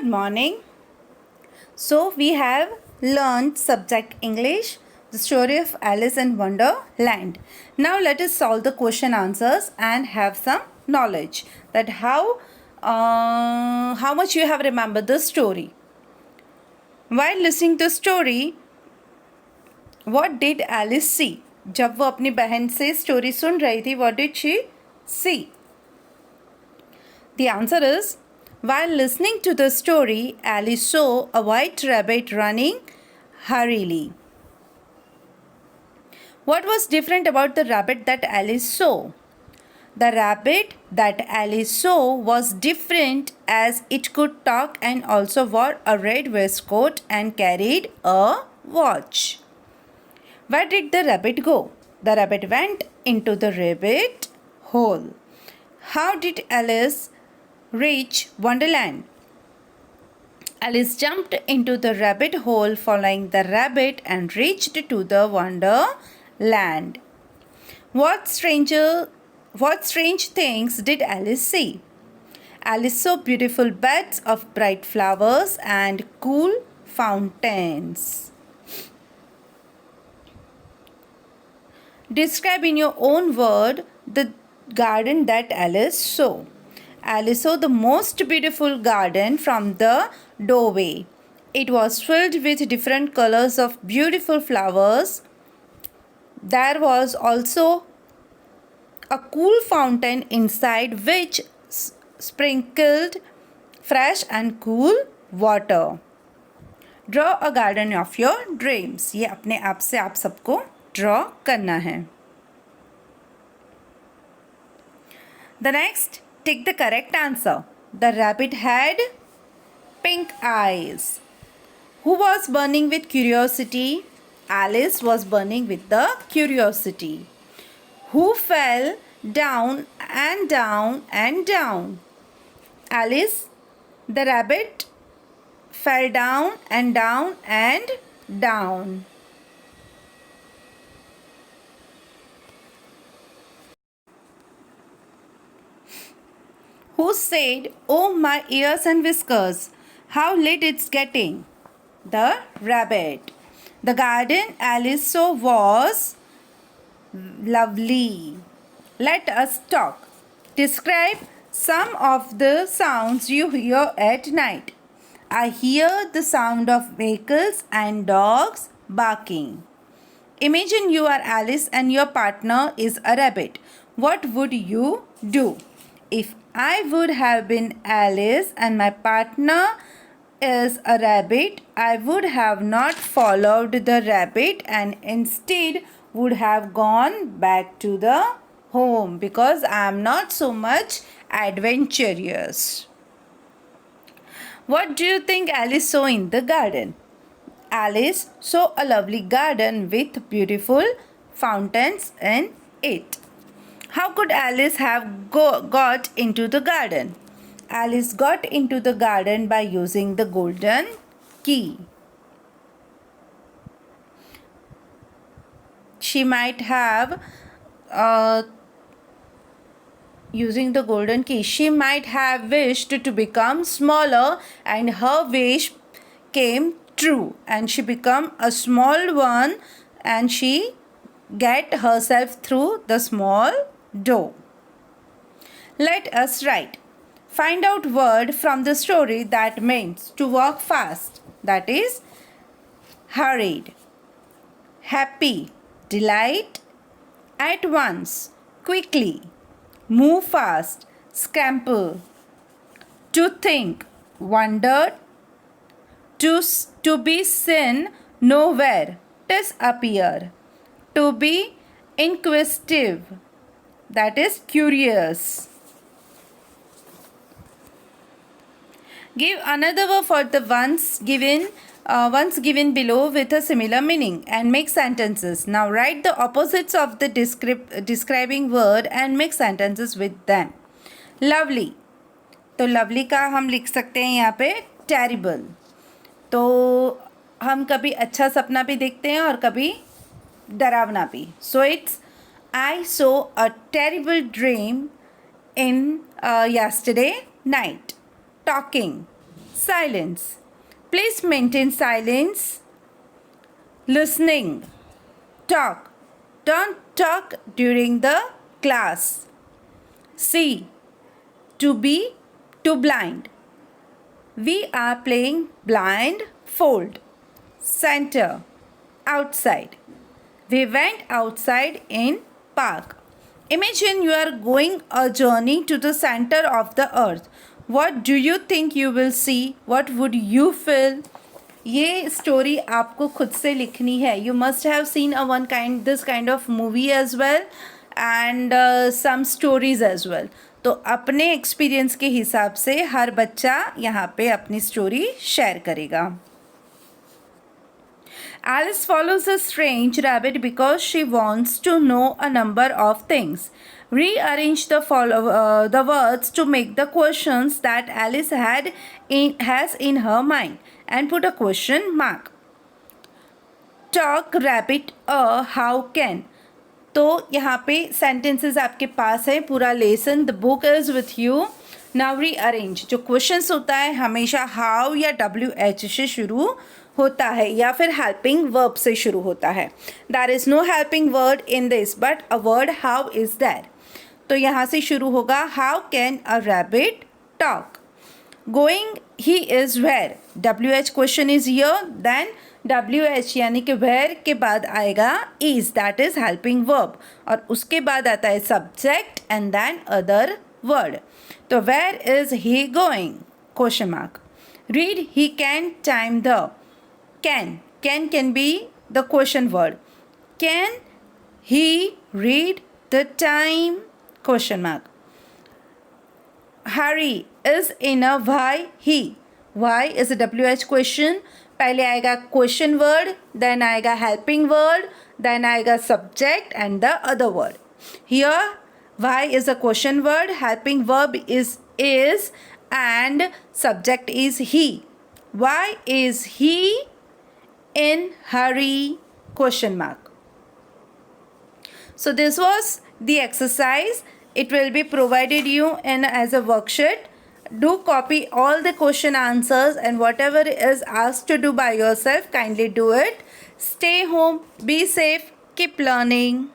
Good morning. So we have learned subject English, the story of Alice in Wonderland. Now let us solve the question answers and have some knowledge that how much you have remembered the story. While listening to the story, what did Alice see? जब वो अपनी बहन से story सुन रही थी, what did she see? The answer is, while listening to the story, Alice saw a white rabbit running hurriedly. What was different about the rabbit that Alice saw? The rabbit that Alice saw was different as it could talk and also wore a red waistcoat and carried a watch. Where did the rabbit go? The rabbit went into the rabbit hole. How did Alice reach Wonderland? Alice jumped into the rabbit hole following the rabbit and reached to the Wonderland. What strange things did Alice see? Alice saw beautiful beds of bright flowers and cool fountains. Describe in your own word the garden that Alice saw. Alice saw the most beautiful garden from the doorway. It was filled with different colors of beautiful flowers. There was also a cool fountain inside which sprinkled fresh and cool water. Draw a garden of your dreams. ये अपने आप से आप सबको draw करना है. The next, take the correct answer. The rabbit had pink eyes. Who was burning with curiosity? Alice was burning with the curiosity. Who fell down and down and down? Alice, the rabbit, fell down and down and down. Who said, "Oh, my ears and whiskers, how late it's getting"? The rabbit. The garden Alice saw was lovely. Let us talk. Describe some of the sounds you hear at night. I hear the sound of vehicles and dogs barking. Imagine you are Alice and your partner is a rabbit. What would you do? If I would have been Alice and my partner is a rabbit, I would have not followed the rabbit and instead would have gone back to the home because I am not so much adventurous. What do you think Alice saw in the garden? Alice saw a lovely garden with beautiful fountains in it. How could Alice have got into the garden? Alice got into the garden by using the golden key. She might have using the golden key. She might have wished to become smaller and her wish came true and she became a small one and she get herself through the small door. Let us write. Find out word from the story that means to walk fast. That is hurried, happy, delight, at once, quickly, move fast, scamper, to think, wonder, to be seen nowhere, disappear, to be inquisitive, that is curious. Give another word for the ones given below with a similar meaning and make sentences. Now write the opposites of the describing word and make sentences with them. Lovely. तो lovely का हम लिख सकते हैं यहाँ पे terrible. तो हम कभी अच्छा सपना भी देखते हैं और कभी डरावना भी. So it's I saw a terrible dream in yesterday night. Talking. Silence. Please maintain silence. Listening. Talk. Don't talk during the class. See. To be, to blind. We are playing blindfold. Center. Outside. We went outside in park. Imagine you are going a journey to the center of the earth. What do you think you will see? What would you feel? ये story आपको खुद से लिखनी है. You must have seen this kind of movie as well and some stories as well. तो अपने experience के हिसाब से हर बच्चा यहाँ पे अपनी स्टोरी शेयर करेगा. Alice follows a strange rabbit because she wants to know a number of things. Rearrange the words to make the questions that Alice has in her mind and put a question mark. Talk rabbit how can. तो यहाँ पे sentences आपके पास है. पूरा lesson the book is with you. Now rearrange. जो questions होता है हमेशा how या WH से शुरू होता है या फिर helping verb से शुरू होता है. There is no helping word in this but a word how is there. तो यहाँ से शुरू होगा how can a rabbit talk. Going he is where. WH question is here. Then WH यानी कि where के बाद आएगा is that is helping verb और उसके बाद आता है subject and then other word. तो where is he going? Question mark. Read he can time the. Can be the question word. Can he read the time? Question mark. Harry is in a why he. Why is a WH question. पहले आएगा question word, then आएगा helping word, then आएगा subject and the other word. Here why is a question word, helping verb is and subject is he. Why is he in hurry? Question mark. So this was the exercise. It will be provided you in as a worksheet. Do copy all the question answers and whatever is asked to do by yourself, kindly do it. Stay home, be safe, keep learning.